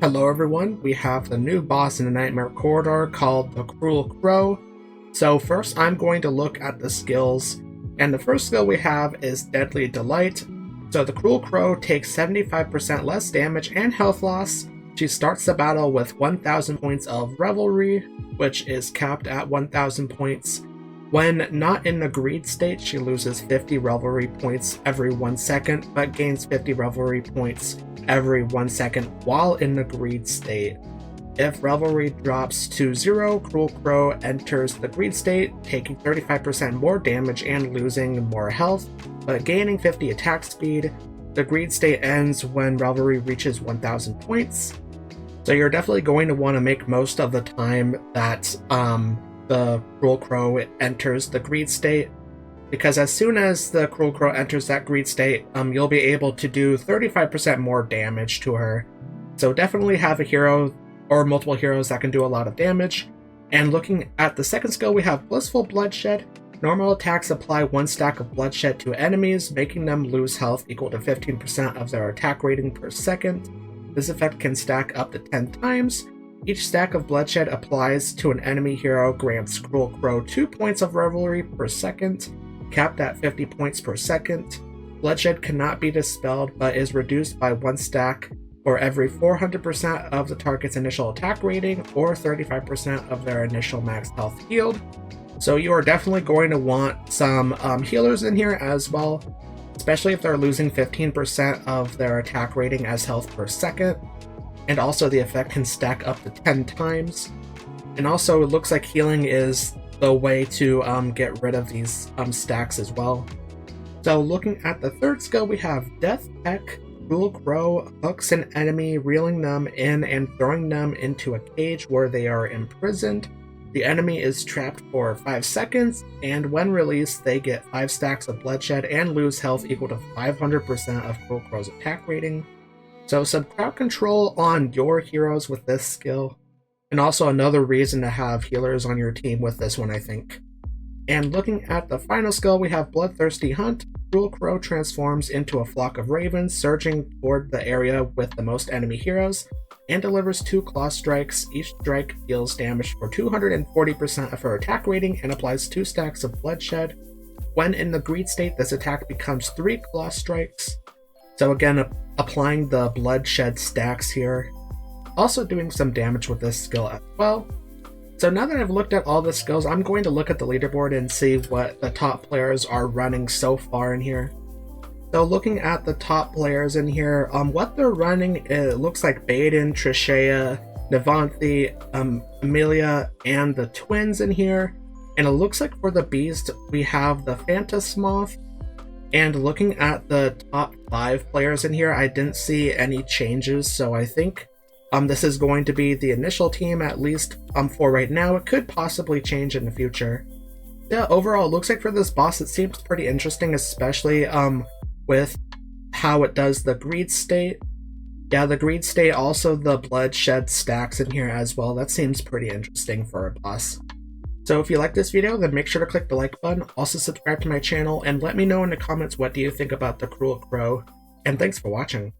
Hello everyone, we have the new boss in the Nightmare Corridor called the Cruel Crow. So first I'm going to look at the skills, and the first skill we have is Deadly Delight. So the Cruel Crow takes 75% less damage and health loss. She starts the battle with 1000 points of Revelry, which is capped at 1000 points. When not in the greed state, she loses 50 Revelry points every 1 second, but gains 50 Revelry points every 1 second while in the greed state. If Revelry drops to 0, Cruel Crow enters the greed state, taking 35% more damage and losing more health, but gaining 50 attack speed. The greed state ends when Revelry reaches 1000 points. So you're definitely going to want to make most of the time that the Cruel Crow enters the greed state, because as soon as the Cruel Crow enters that greed state, you'll be able to do 35% more damage to her. So definitely have a hero or multiple heroes that can do a lot of damage. And looking at the second skill, we have Blissful Bloodshed. Normal attacks apply 1 stack of bloodshed to enemies, making them lose health equal to 15% of their attack rating per second. This effect can stack up to 10 times. Each stack of bloodshed applies to an enemy hero grants Cruel Crow 2 points of Revelry per second, capped at 50 points per second. Bloodshed cannot be dispelled, but is reduced by 1 stack for every 400% of the target's initial attack rating or 35% of their initial max health healed. So you are definitely going to want some healers in here as well, especially if they're losing 15% of their attack rating as health per second. And also the effect can stack up to 10 times. And also it looks like healing is the way to get rid of these stacks as well. So looking at the third skill, we have Death Peck. Cruel Crow hooks an enemy, reeling them in and throwing them into a cage where they are imprisoned. The enemy is trapped for 5 seconds, and when released they get 5 stacks of bloodshed and lose health equal to 500% of Cruel Crow's attack rating. So some crowd control on your heroes with this skill, and also another reason to have healers on your team with this one, I think. And looking at the final skill, we have Bloodthirsty Hunt. Cruel Crow transforms into a flock of ravens, surging toward the area with the most enemy heroes, and delivers 2 claw strikes. Each strike deals damage for 240% of her attack rating and applies 2 stacks of bloodshed. When in the greed state, this attack becomes 3 claw strikes. So again, applying the bloodshed stacks here. Also doing some damage with this skill as well. So now that I've looked at all the skills, I'm going to look at the leaderboard and see what the top players are running so far in here. So looking at the top players in here, what they're running, it looks like Baden, Trishea, Navanthi, Amelia, and the twins in here. And it looks like for the beast, we have the Phantasmoth. And looking at the top 5 players in here, I didn't see any changes, so I think this is going to be the initial team, at least for right now. It could possibly change in the future. Yeah, overall, it looks like for this boss, it seems pretty interesting, especially with how it does the greed state. Yeah, the greed state, also the bloodshed stacks in here as well. That seems pretty interesting for a boss. So if you like this video, then make sure to click the like button, also subscribe to my channel, and let me know in the comments what do you think about the Cruel Crow, and thanks for watching.